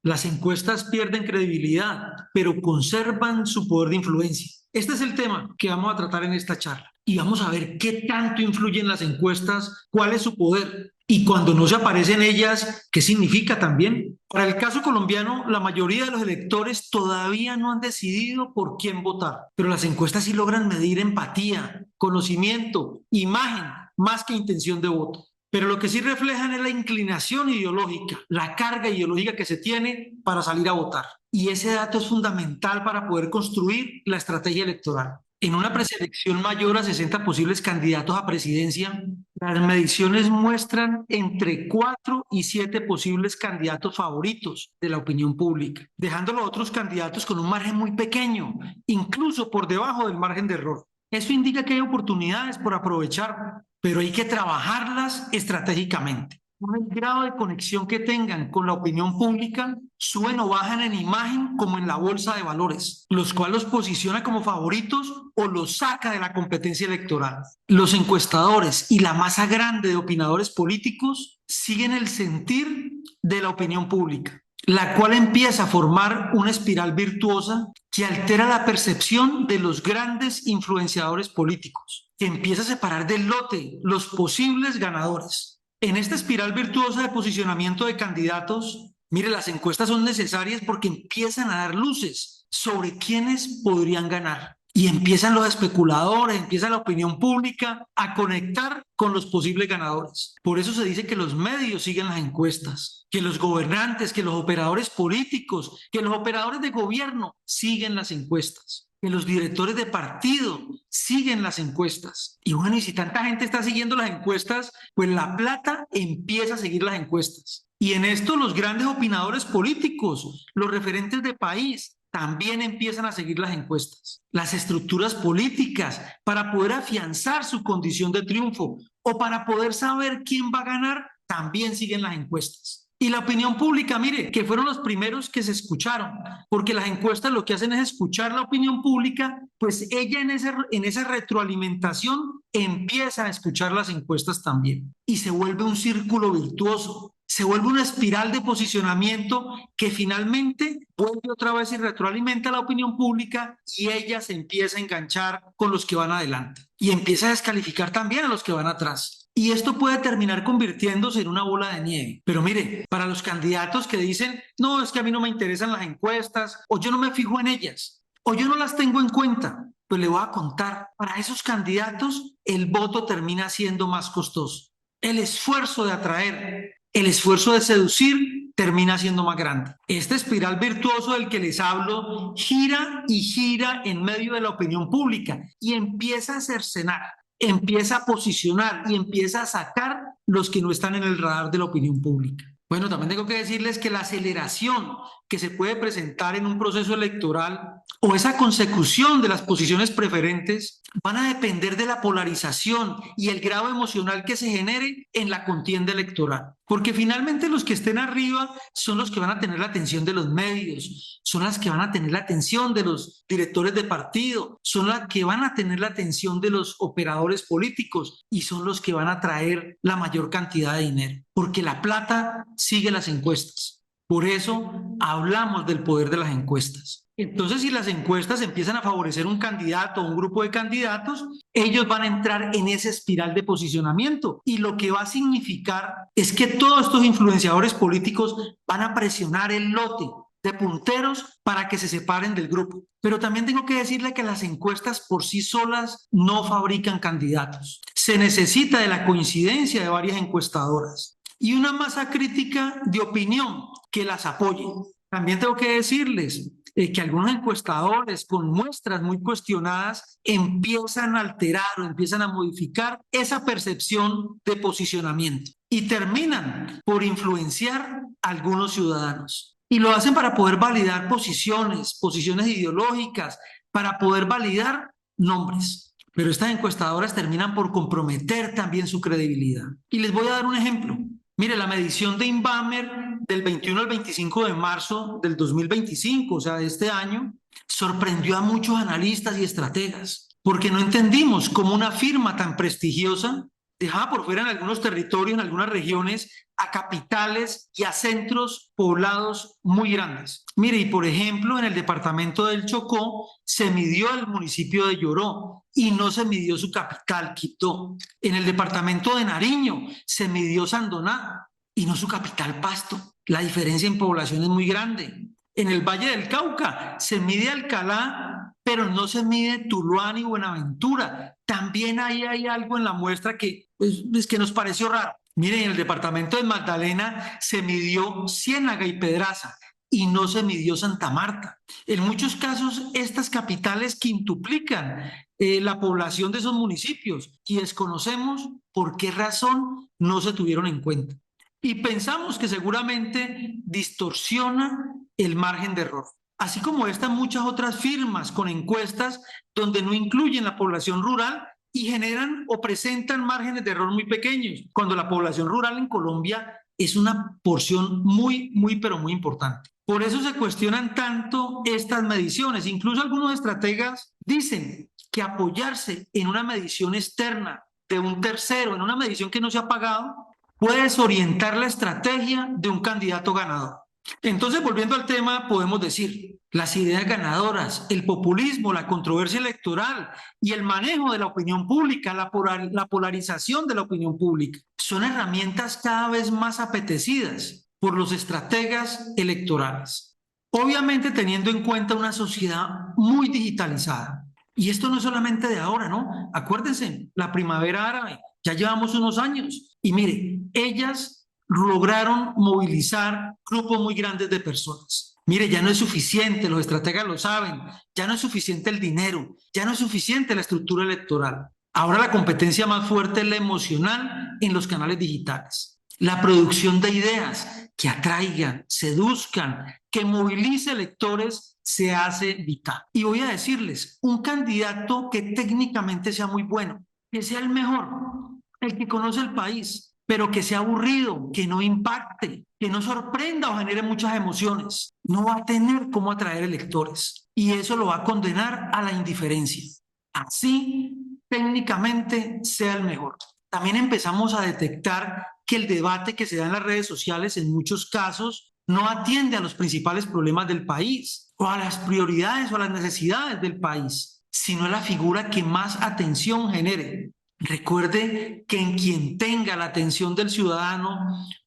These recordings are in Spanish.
Las encuestas pierden credibilidad, pero conservan su poder de influencia. Este es el tema que vamos a tratar en esta charla. Y vamos a ver qué tanto influyen las encuestas, cuál es su poder y cuando no se aparecen ellas, ¿qué significa también? Para el caso colombiano, la mayoría de los electores todavía no han decidido por quién votar, pero las encuestas sí logran medir empatía, conocimiento, imagen, más que intención de voto. Pero lo que sí reflejan es la inclinación ideológica, la carga ideológica que se tiene para salir a votar. Y ese dato es fundamental para poder construir la estrategia electoral. En una preselección mayor a 60 posibles candidatos a presidencia, las mediciones muestran entre 4 y 7 posibles candidatos favoritos de la opinión pública, dejando a los otros candidatos con un margen muy pequeño, incluso por debajo del margen de error. Eso indica que hay oportunidades por aprovechar, pero hay que trabajarlas estratégicamente. Con el grado de conexión que tengan con la opinión pública, suben o bajan en imagen como en la bolsa de valores, los cuales los posiciona como favoritos o los saca de la competencia electoral. Los encuestadores y la masa grande de opinadores políticos siguen el sentir de la opinión pública, la cual empieza a formar una espiral virtuosa que altera la percepción de los grandes influenciadores políticos, que empieza a separar del lote los posibles ganadores. En esta espiral virtuosa de posicionamiento de candidatos, mire, las encuestas son necesarias porque empiezan a dar luces sobre quiénes podrían ganar. Y empiezan los especuladores, empieza la opinión pública a conectar con los posibles ganadores. Por eso se dice que los medios siguen las encuestas, que los gobernantes, que los operadores políticos, que los operadores de gobierno siguen las encuestas, que los directores de partido siguen las encuestas. Y bueno, y si tanta gente está siguiendo las encuestas, pues la plata empieza a seguir las encuestas. Y en esto los grandes opinadores políticos, los referentes de país, también empiezan a seguir las encuestas. Las estructuras políticas, para poder afianzar su condición de triunfo o para poder saber quién va a ganar, también siguen las encuestas. Y la opinión pública, mire, que fueron los primeros que se escucharon, porque las encuestas lo que hacen es escuchar la opinión pública, pues ella en esa retroalimentación empieza a escuchar las encuestas también. Y se vuelve un círculo virtuoso, se vuelve una espiral de posicionamiento que finalmente vuelve otra vez y retroalimenta la opinión pública y ella se empieza a enganchar con los que van adelante y empieza a descalificar también a los que van atrás. Y esto puede terminar convirtiéndose en una bola de nieve. Pero mire, para los candidatos que dicen, no, es que a mí no me interesan las encuestas, o yo no me fijo en ellas, o yo no las tengo en cuenta, pues le voy a contar, para esos candidatos el voto termina siendo más costoso. El esfuerzo de atraer, el esfuerzo de seducir termina siendo más grande. Este espiral virtuoso del que les hablo gira y gira en medio de la opinión pública y empieza a cercenar, empieza a posicionar y empieza a sacar los que no están en el radar de la opinión pública. Bueno, también tengo que decirles que la aceleración que se puede presentar en un proceso electoral o esa consecución de las posiciones preferentes van a depender de la polarización y el grado emocional que se genere en la contienda electoral. Porque finalmente los que estén arriba son los que van a tener la atención de los medios, son las que van a tener la atención de los directores de partido, son las que van a tener la atención de los operadores políticos y son los que van a traer la mayor cantidad de dinero. Porque la plata sigue las encuestas. Por eso hablamos del poder de las encuestas. Entonces, si las encuestas empiezan a favorecer un candidato o un grupo de candidatos, ellos van a entrar en esa espiral de posicionamiento y lo que va a significar es que todos estos influenciadores políticos van a presionar el lote de punteros para que se separen del grupo. Pero también tengo que decirle que las encuestas por sí solas no fabrican candidatos. Se necesita de la coincidencia de varias encuestadoras y una masa crítica de opinión que las apoye. También tengo que decirles que algunos encuestadores con muestras muy cuestionadas empiezan a alterar o empiezan a modificar esa percepción de posicionamiento y terminan por influenciar a algunos ciudadanos. Y lo hacen para poder validar posiciones ideológicas, para poder validar nombres. Pero estas encuestadoras terminan por comprometer también su credibilidad. Y les voy a dar un ejemplo. Mire, la medición de Inbamer del 21 al 25 de marzo del 2025, o sea, de este año, sorprendió a muchos analistas y estrategas, porque no entendimos cómo una firma tan prestigiosa dejaba por fuera en algunos territorios, en algunas regiones, a capitales y a centros poblados muy grandes. Mire, y por ejemplo, en el departamento del Chocó se midió el municipio de Yoró y no se midió su capital, Quibdó. En el departamento de Nariño se midió Sandoná y no su capital, Pasto. La diferencia en población es muy grande. En el Valle del Cauca se mide Alcalá, pero no se mide Tuluá ni Buenaventura. También ahí hay algo en la muestra que, pues, que nos pareció raro. Miren, en el departamento de Magdalena se midió Ciénaga y Pedraza y no se midió Santa Marta. En muchos casos, estas capitales quintuplican la población de esos municipios y desconocemos por qué razón no se tuvieron en cuenta. Y pensamos que seguramente distorsiona el margen de error. Así como estas muchas otras firmas con encuestas donde no incluyen la población rural y generan o presentan márgenes de error muy pequeños, cuando la población rural en Colombia es una porción pero muy importante. Por eso se cuestionan tanto estas mediciones. Incluso algunos estrategas dicen que apoyarse en una medición externa de un tercero, en una medición que no se ha pagado, puede desorientar la estrategia de un candidato ganador. Entonces, volviendo al tema, podemos decir, las ideas ganadoras, el populismo, la controversia electoral y el manejo de la opinión pública, la polarización de la opinión pública, son herramientas cada vez más apetecidas por los estrategas electorales. Obviamente teniendo en cuenta una sociedad muy digitalizada. Y esto no es solamente de ahora, ¿no? Acuérdense, la primavera árabe, ya llevamos unos años. Y mire, ellas lograron movilizar grupos muy grandes de personas. Mire, ya no es suficiente, los estrategas lo saben, ya no es suficiente el dinero, ya no es suficiente la estructura electoral. Ahora la competencia más fuerte es la emocional en los canales digitales. La producción de ideas que atraigan, seduzcan, que movilice electores se hace vital. Y voy a decirles, un candidato que técnicamente sea muy bueno, que sea el mejor, el que conoce el país, pero que sea aburrido, que no impacte, que no sorprenda o genere muchas emociones, no va a tener cómo atraer electores y eso lo va a condenar a la indiferencia. Así, técnicamente, sea el mejor. También empezamos a detectar que el debate que se da en las redes sociales en muchos casos no atiende a los principales problemas del país o a las prioridades o a las necesidades del país, sino a la figura que más atención genere. Recuerde que en quien tenga la atención del ciudadano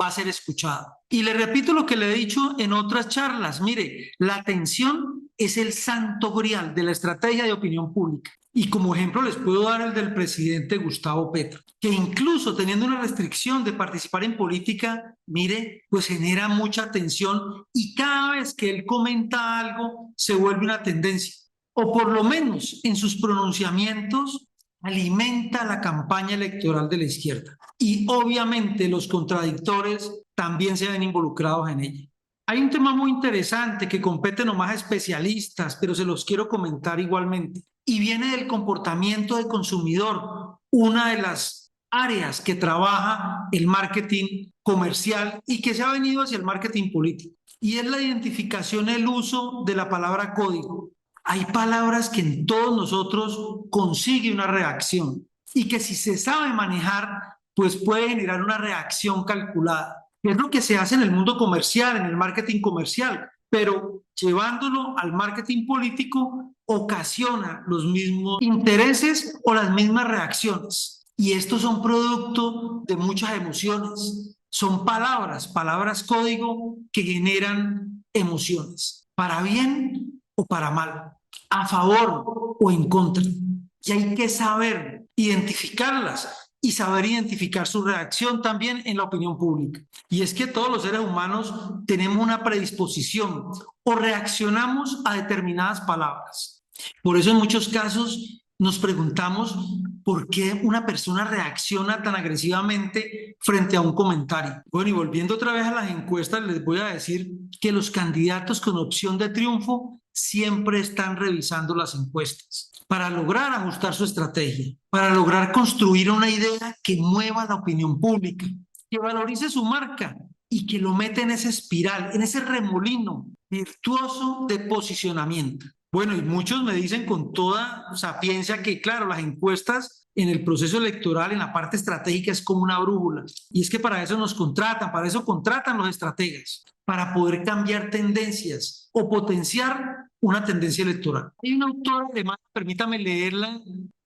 va a ser escuchado. Y le repito lo que le he dicho en otras charlas. Mire, la atención es el santo grial de la estrategia de opinión pública. Y como ejemplo les puedo dar el del presidente Gustavo Petro, que incluso teniendo una restricción de participar en política, mire, pues genera mucha atención y cada vez que él comenta algo se vuelve una tendencia. O por lo menos en sus pronunciamientos alimenta la campaña electoral de la izquierda. Y obviamente los contradictores también se ven involucrados en ella. Hay un tema muy interesante que compete nomás a especialistas, pero se los quiero comentar igualmente. Y viene del comportamiento del consumidor, una de las áreas que trabaja el marketing comercial y que se ha venido hacia el marketing político. Y es la identificación, el uso de la palabra código. Hay palabras que en todos nosotros consigue una reacción y que si se sabe manejar, pues puede generar una reacción calculada. Es lo que se hace en el mundo comercial, en el marketing comercial, pero llevándolo al marketing político ocasiona los mismos intereses o las mismas reacciones. Y estos son producto de muchas emociones. Son palabras código que generan emociones, para bien o para mal, a favor o en contra. Y hay que saber identificarlas y saber identificar su reacción también en la opinión pública. Y es que todos los seres humanos tenemos una predisposición o reaccionamos a determinadas palabras. Por eso en muchos casos nos preguntamos por qué una persona reacciona tan agresivamente frente a un comentario. Bueno, y volviendo otra vez a las encuestas, les voy a decir que los candidatos con opción de triunfo siempre están revisando las encuestas para lograr ajustar su estrategia, para lograr construir una idea que mueva la opinión pública, que valorice su marca y que lo meta en esa espiral, en ese remolino virtuoso de posicionamiento. Bueno, y muchos me dicen con toda sapiencia que, claro, las encuestas en el proceso electoral, en la parte estratégica, es como una brújula. Y es que para eso nos contratan, para eso contratan los estrategas, para poder cambiar tendencias o potenciar una tendencia electoral. Hay una autora alemana, permítame leerla,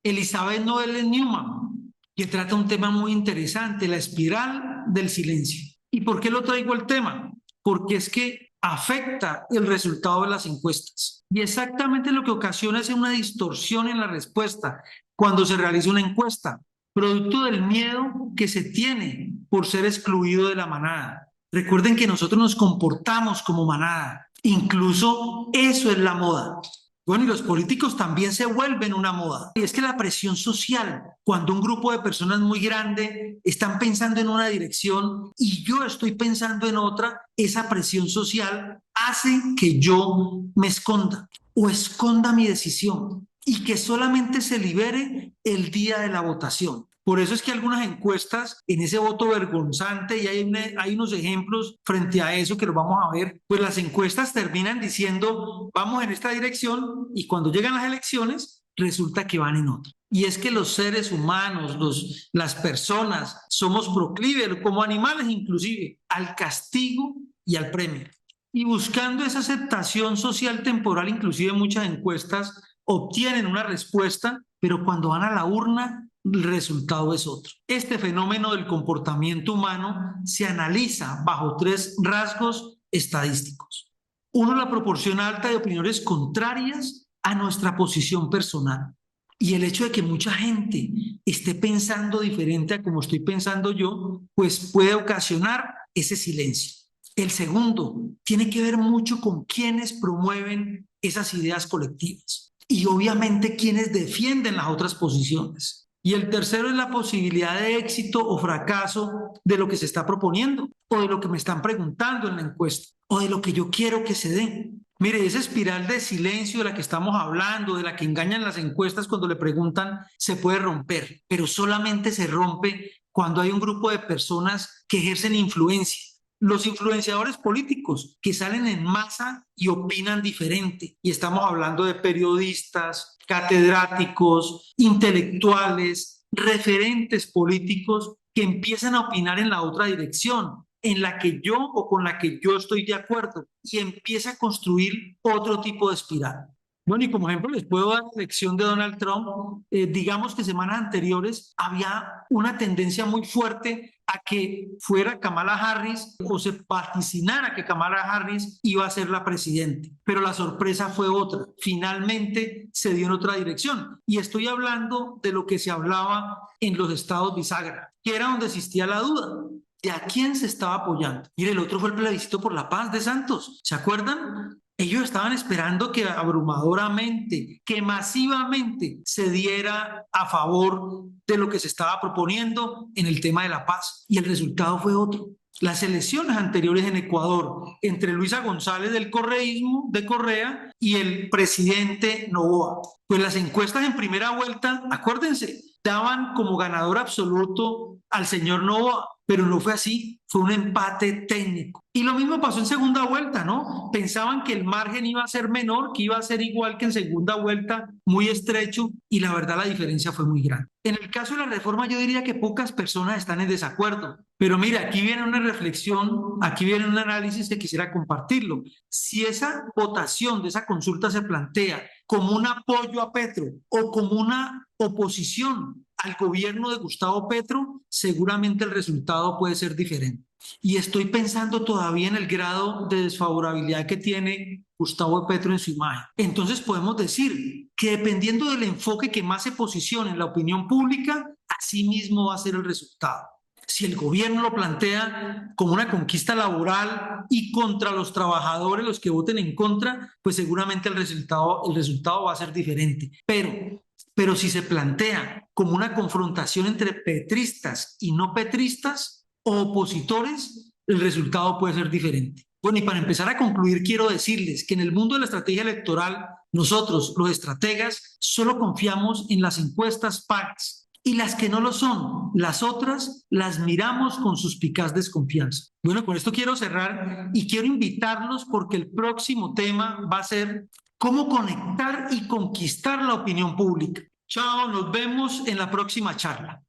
Elizabeth Noelle Neumann, que trata un tema muy interesante, la espiral del silencio. ¿Y por qué lo traigo el tema? Porque es que afecta el resultado de las encuestas. Y exactamente lo que ocasiona es una distorsión en la respuesta cuando se realiza una encuesta, producto del miedo que se tiene por ser excluido de la manada. Recuerden que nosotros nos comportamos como manada, incluso eso es la moda. Bueno, y los políticos también se vuelven una moda. Y es que la presión social, cuando un grupo de personas muy grande están pensando en una dirección y yo estoy pensando en otra, esa presión social hace que yo me esconda o esconda mi decisión y que solamente se libere el día de la votación. Por eso es que algunas encuestas en ese voto vergonzante, y hay unos ejemplos frente a eso que los vamos a ver, pues las encuestas terminan diciendo vamos en esta dirección y cuando llegan las elecciones resulta que van en otra. Y es que los seres humanos, las personas, somos proclives, como animales inclusive, al castigo y al premio. Y buscando esa aceptación social temporal, inclusive muchas encuestas obtienen una respuesta, pero cuando van a la urna el resultado es otro. Este fenómeno del comportamiento humano se analiza bajo tres rasgos estadísticos. Uno, la proporción alta de opiniones contrarias a nuestra posición personal. Y el hecho de que mucha gente esté pensando diferente a como estoy pensando yo, pues puede ocasionar ese silencio. El segundo tiene que ver mucho con quienes promueven esas ideas colectivas y obviamente quienes defienden las otras posiciones. Y el tercero es la posibilidad de éxito o fracaso de lo que se está proponiendo o de lo que me están preguntando en la encuesta o de lo que yo quiero que se dé. Mire, esa espiral de silencio de la que estamos hablando, de la que engañan las encuestas cuando le preguntan, se puede romper, pero solamente se rompe cuando hay un grupo de personas que ejercen influencia. Los influenciadores políticos que salen en masa y opinan diferente. Y estamos hablando de periodistas, catedráticos, intelectuales, referentes políticos que empiezan a opinar en la otra dirección, en la que yo o con la que yo estoy de acuerdo, y empieza a construir otro tipo de espiral. Bueno, y como ejemplo les puedo dar la elección de Donald Trump. Digamos que semanas anteriores había una tendencia muy fuerte a que fuera Kamala Harris o se vaticinara que Kamala Harris iba a ser la presidente. Pero la sorpresa fue otra. Finalmente se dio en otra dirección. Y estoy hablando de lo que se hablaba en los estados bisagra, que era donde existía la duda. ¿De a quién se estaba apoyando? Mire, el otro fue el plebiscito por la paz de Santos. ¿Se acuerdan? Ellos estaban esperando que abrumadoramente, que masivamente se diera a favor de lo que se estaba proponiendo en el tema de la paz. Y el resultado fue otro. Las elecciones anteriores en Ecuador entre Luisa González del correísmo de Correa y el presidente Noboa. Pues las encuestas en primera vuelta, acuérdense, daban como ganador absoluto al señor Noboa, pero no fue así, fue un empate técnico. Y lo mismo pasó en segunda vuelta, ¿no? Pensaban que el margen iba a ser menor, que iba a ser igual que en segunda vuelta, muy estrecho, y la verdad la diferencia fue muy grande. En el caso de la reforma yo diría que pocas personas están en desacuerdo, pero mira, aquí viene una reflexión, aquí viene un análisis que quisiera compartirlo. Si esa votación de esa consulta se plantea como un apoyo a Petro o como una oposición al gobierno de Gustavo Petro, seguramente el resultado puede ser diferente. Y estoy pensando todavía en el grado de desfavorabilidad que tiene Gustavo Petro en su imagen. Entonces podemos decir que dependiendo del enfoque que más se posicione en la opinión pública, así mismo va a ser el resultado. Si el gobierno lo plantea como una conquista laboral y contra los trabajadores, los que voten en contra, pues seguramente el resultado va a ser diferente. Pero si se plantea como una confrontación entre petristas y no petristas o opositores, el resultado puede ser diferente. Bueno, y para empezar a concluir, quiero decirles que en el mundo de la estrategia electoral, nosotros, los estrategas, solo confiamos en las encuestas pagas. Y las que no lo son, las otras, las miramos con suspicaz desconfianza. Bueno, con esto quiero cerrar y quiero invitarlos porque el próximo tema va a ser cómo conectar y conquistar la opinión pública. Chao, nos vemos en la próxima charla.